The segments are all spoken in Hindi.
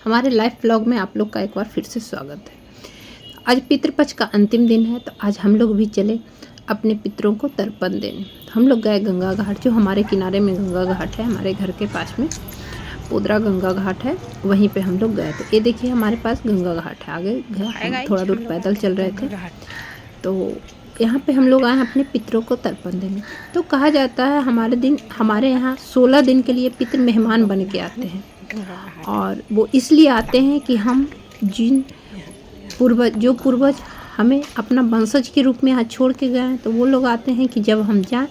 हमारे लाइव ब्लॉग में आप लोग का एक बार फिर से स्वागत है। आज पितृपक्ष का अंतिम दिन है, तो आज हम लोग भी चले अपने पितरों को तर्पण देने। तो हम लोग गए गंगा घाट, जो हमारे किनारे में गंगा घाट है, हमारे घर के पास में पोदरा गंगा घाट है, वहीं पे हम लोग गए थे। ये देखिए हमारे पास गंगा घाट है, आगे हम थोड़ा दूर पैदल चल रहे थे, तो यहाँ पे हम लोग आए अपने पितरों को तर्पण देने। तो कहा जाता है हमारे यहाँ 16 दिन के लिए पितृ मेहमान बन के आते हैं, और वो इसलिए आते हैं कि हम जिन पूर्वज हमें अपना वंशज के रूप में यहाँ छोड़ के गए हैं, तो वो लोग आते हैं कि जब हम जाएं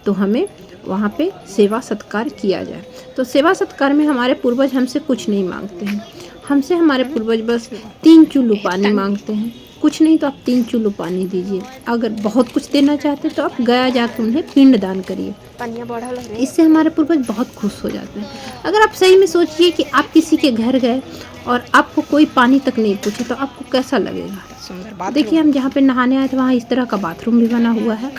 तो हमें वहाँ पे सेवा सत्कार किया जाए। तो सेवा सत्कार में हमारे पूर्वज हमसे कुछ नहीं मांगते हैं, हमसे हमारे पूर्वज बस 3 चुल्लू पानी मांगते हैं। कुछ नहीं तो आप 3 चुल्लू पानी दीजिए। अगर बहुत कुछ देना चाहते तो आप गया जाकर उन्हें पिंड दान करिए, इससे हमारे पूर्वज बहुत खुश हो जाते हैं। अगर आप सही में सोचिए कि आप किसी के घर गए और आपको कोई पानी तक नहीं पूछे, तो आपको कैसा लगेगा। देखिए हम जहाँ पे नहाने आए थे वहाँ इस तरह का बाथरूम भी बना हुआ है,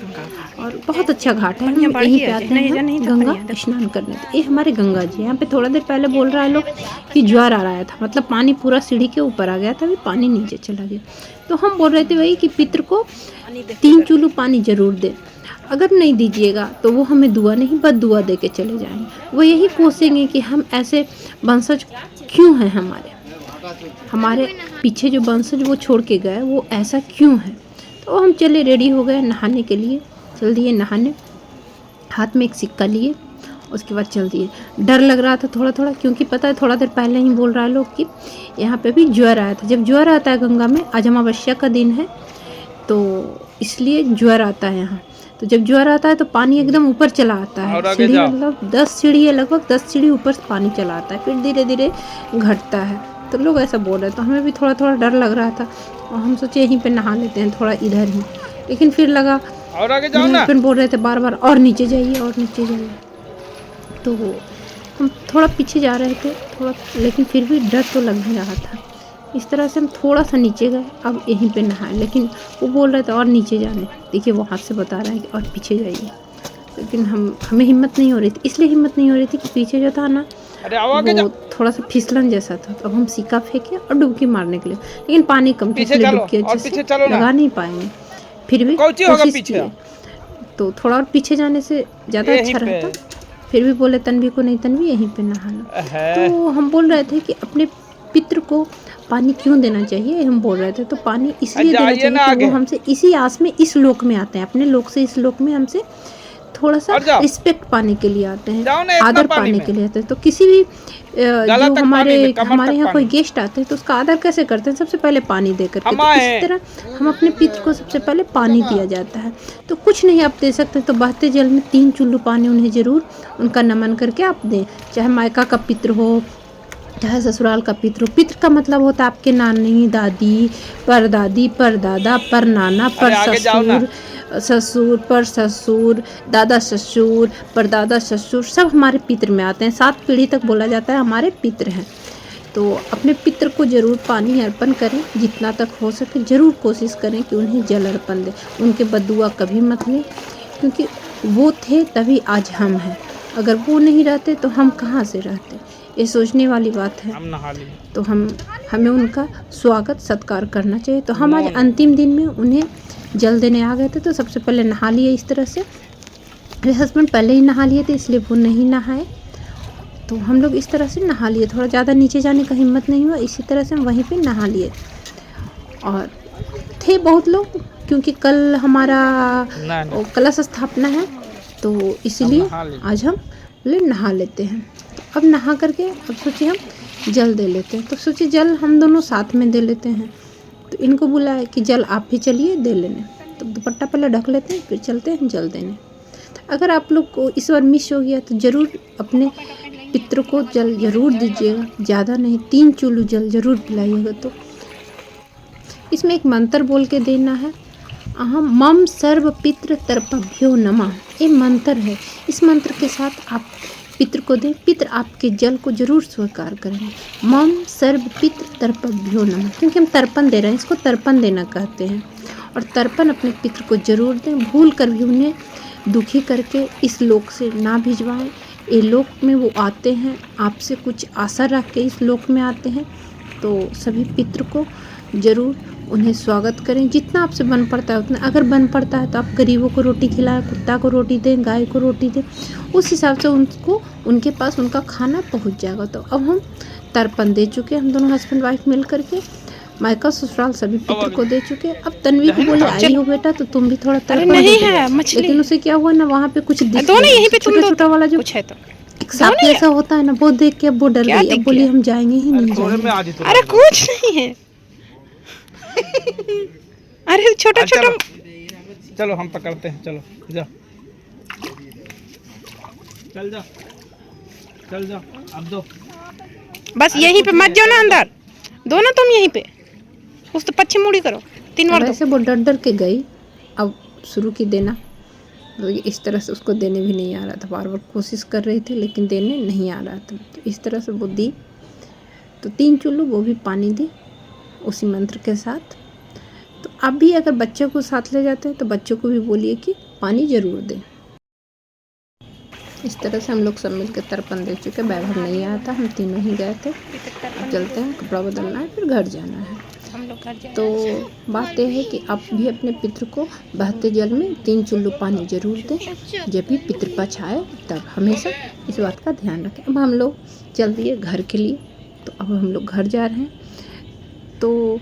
और बहुत अच्छा घाट है। हम यहीं पे आते हैं गंगा स्नान करने। तो ये हमारे गंगा जी। यहाँ पे थोड़ा देर पहले बोल रहा है लोग कि ज्वार आ रहा था, मतलब पानी पूरा सीढ़ी के ऊपर आ गया था, अभी पानी नीचे चला गया। तो हम बोल रहे थे वही कि पितृ को 3 चुल्लू पानी जरूर दे। अगर नहीं दीजिएगा तो वो हमें दुआ नहीं बद दुआ दे के चले जाएंगे। वो यही कोसेंगे कि हम ऐसे वंशज क्यों हैं, हमारे पीछे जो वंशज वो छोड़ के गए वो ऐसा क्यों है। तो हम चले, रेडी हो गए नहाने के लिए, चल दिए नहाने। हाथ में एक सिक्का लिए, उसके बाद चल दिए। डर लग रहा था थोड़ा थोड़ा, क्योंकि पता है थोड़ा देर पहले ही बोल रहा है लोग कि यहाँ पे भी ज्वर आया था। जब ज्वर आता है गंगा में, आज अमावस्या का दिन है, तो इसलिए ज्वर आता है यहाँ। तो जब ज्वर आता है तो पानी एकदम ऊपर चला आता है, सीढ़ी मतलब 10 सीढ़ी है, लगभग 10 सीढ़ी ऊपर पानी चला आता है, फिर धीरे धीरे घटता है। तो लोग ऐसा बोल रहे, तो हमें भी थोड़ा थोड़ा डर लग रहा था, और हम सोचे यहीं पे नहा लेते हैं थोड़ा इधर ही। लेकिन फिर लगा, मेरे हस्बैंड बोल रहे थे बार बार और नीचे जाइए और नीचे जाइए। तो हम थोड़ा पीछे जा रहे थे थोड़ा, लेकिन फिर भी डर तो लग ही रहा था। इस तरह से हम थोड़ा सा नीचे गए, अब यहीं पे नहाए, लेकिन वो बोल रहे थे और नीचे जाने। देखिए वो हाथ से बता रहा है कि और पीछे जाइए, लेकिन हमें हिम्मत नहीं हो रही थी। इसलिए हिम्मत नहीं हो रही थी कि पीछे जो था ना वो थोड़ा सा फिसलन जैसा था। तो अब हम सिक्का फेंके और डुबकी मारने के लिए, लेकिन पानी कम था, इसलिए डुबकी अच्छे से लगा नहीं पाएंगे। फिर भी कोशिश किए, तो थोड़ा और पीछे जाने से ज़्यादा अच्छा रहता। फिर भी बोले तन्वी को नहीं, तन्वी यहीं पे नहाना। तो हम बोल रहे थे कि अपने पितृ को पानी क्यों देना चाहिए, हम बोल रहे थे तो पानी इसलिए देना चाहिए कि वो हमसे इसी आस में इस लोक में आते हैं, अपने लोक से इस लोक में हमसे थोड़ा सा रिस्पेक्ट पाने के लिए आते हैं, आदर पाने के लिए आते हैं। तो किसी भी जो हमारे यहाँ कोई गेस्ट आते हैं तो उसका आदर कैसे करते हैं, सबसे पहले पानी दे करके। तो इसी तरह हम अपने पितृ को सबसे पहले पानी दिया जाता है। तो कुछ नहीं आप दे सकते तो बहते जल में 3 चुल्लू पानी उन्हें ज़रूर उनका नमन करके आप दें। चाहे मायका का पितृ हो, चाहे ससुराल का पितृ। पितृ का मतलब होता है आपके नानी, दादी, परदादी, परदादा, परनाना, ससुर, पर ससुर, दादा ससुर, परदादा ससुर, सब हमारे पितृ में आते हैं। 7 पीढ़ी तक बोला जाता है हमारे पितृ हैं। तो अपने पितृ को ज़रूर पानी अर्पण करें, जितना तक हो सके ज़रूर कोशिश करें कि उन्हें जल अर्पण दें। उनके बद्दुआ कभी मत लें, क्योंकि वो थे तभी आज हम हैं। अगर वो नहीं रहते तो हम कहाँ से रहते, ये सोचने वाली बात है। तो हमें उनका स्वागत सत्कार करना चाहिए। तो हम आज अंतिम दिन में उन्हें जल देने आ गए थे, तो सबसे पहले नहा लिए इस तरह से। मेरे हस्बैंड पहले ही नहा लिए थे, इसलिए वो नहीं नहाए। तो हम लोग इस तरह से नहा लिए, थोड़ा ज़्यादा नीचे जाने का हिम्मत नहीं हुआ, इसी तरह से हम वहीं पे नहा लिए। और थे बहुत लोग, क्योंकि कल हमारा कलश स्थापना है, तो इसीलिए आज हम नहा लेते हैं। तो अब नहा करके अब सोचिए हम जल दे लेते हैं। तो सोचिए जल हम दोनों साथ में दे लेते हैं। तो इनको बुलाए कि जल आप भी चलिए दे लेने। तो दुपट्टा पहले ढक लेते हैं, फिर चलते हैं जल देने। तो अगर आप लोग को इस बार मिस हो गया तो ज़रूर अपने पितृ को जल ज़रूर दीजिएगा, ज़्यादा नहीं, 3 चुल्लू जल ज़रूर पिलाइएगा। तो इसमें एक मंत्र बोल के देना है, अहम मम सर्व पितृ तर्पभ्यो नमः। ये मंत्र है, इस मंत्र के साथ आप पितृ को दें, पितृ आपके जल को जरूर स्वीकार करेंगे। मम सर्व पितृ तर्पभ्यो नमः, क्योंकि हम तर्पण दे रहे हैं, इसको तर्पण देना कहते हैं। और तर्पण अपने पितृ को जरूर दें, भूल कर भी उन्हें दुखी करके इस लोक से ना भिजवाएं, ये लोक में वो आते हैं, आपसे कुछ आशा रख के इस लोक में आते हैं। तो सभी पितृ को ज़रूर उन्हें स्वागत करें, जितना आपसे बन पड़ता है उतना। अगर बन पड़ता है तो आप गरीबों को रोटी खिलाएं, कुत्ता को रोटी दें, गाय को रोटी दें, उस हिसाब से उनको उनके पास उनका खाना पहुंच जाएगा। तो अब हम तर्पण दे चुके, हम दोनों हस्बैंड वाइफ मिल करके मायका ससुराल सभी पितृ को दे चुके। अब तन्वी को बोले आई हो बेटा तो तुम भी थोड़ा तर्पण दे दो। लेकिन उसे क्या हुआ ना, वहाँ पे कुछ दिख गया, छोटा छोटा वाला जो एक सांप जैसा होता है ना, वो देख के वो डर गई। अब बोली हम जाएंगे ही नहीं जाएंगे। अरे कुछ नहीं है। अरे छोटा छोटा, चलो हम पकड़ते हैं, चलो जा, चल जा, चल जा, अब दो। बस यहीं पे मत जाओ ना अंदर, दो ना तुम यहीं पे, उस तो पश्चिम मुड़ी करो 3 बार। ऐसे वो डर डर के गई। अब शुरू की देना, तो इस तरह से उसको देने भी नहीं आ रहा था, बार बार कोशिश कर रही थी लेकिन देने नहीं आ रहा था। तो इस तरह से वो दी, तो 3 चुल्लू वो भी पानी दी उसी मंत्र के साथ। तो आप भी अगर बच्चों को साथ ले जाते हैं तो बच्चों को भी बोलिए कि पानी ज़रूर दें। इस तरह से हम लोग सब मिलकर तर्पण दे चुके। वैभव नहीं आया था, हम तीनों ही गए थे। अब चलते हैं, कपड़ा बदलना है, फिर घर जाना है। हम लोग घर जाए। तो बात यह है कि आप भी अपने पितृ को बहते जल में 3 चुल्लू पानी जरूर दें। जब भी पितृपक्ष आए तब हमेशा इस बात का ध्यान रखें। अब हम लोग चल दिए घर के लिए, तो अब हम लोग घर जा रहे हैं। तो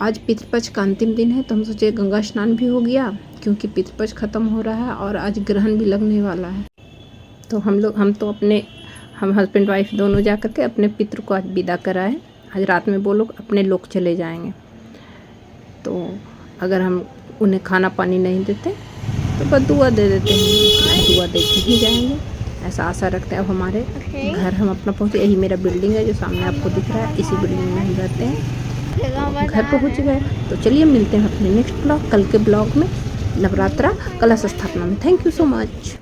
आज पितृपक्ष का अंतिम दिन है, तो हम सोचे गंगा स्नान भी हो गया, क्योंकि पितृपक्ष ख़त्म हो रहा है और आज ग्रहण भी लगने वाला है। तो हम तो अपने हस्बैंड वाइफ दोनों जा कर के अपने पितृ को आज विदा कराएं। आज रात में वो लोग अपने लोक चले जाएंगे। तो अगर हम उन्हें खाना पानी नहीं देते तो बस दुआ दे देते हैं, दुआ दे के ही जाएंगे, ऐसा आशा रखते हैं। अब हमारे घर हम अपना पहुँचे, यही मेरा बिल्डिंग है जो सामने आपको दिख रहा है, इसी बिल्डिंग में हम रहते हैं। तो घर पहुँच गए। तो चलिए मिलते हैं अपने नेक्स्ट ब्लॉग, कल के ब्लॉग में, नवरात्रा कलश स्थापना में। Thank you so much.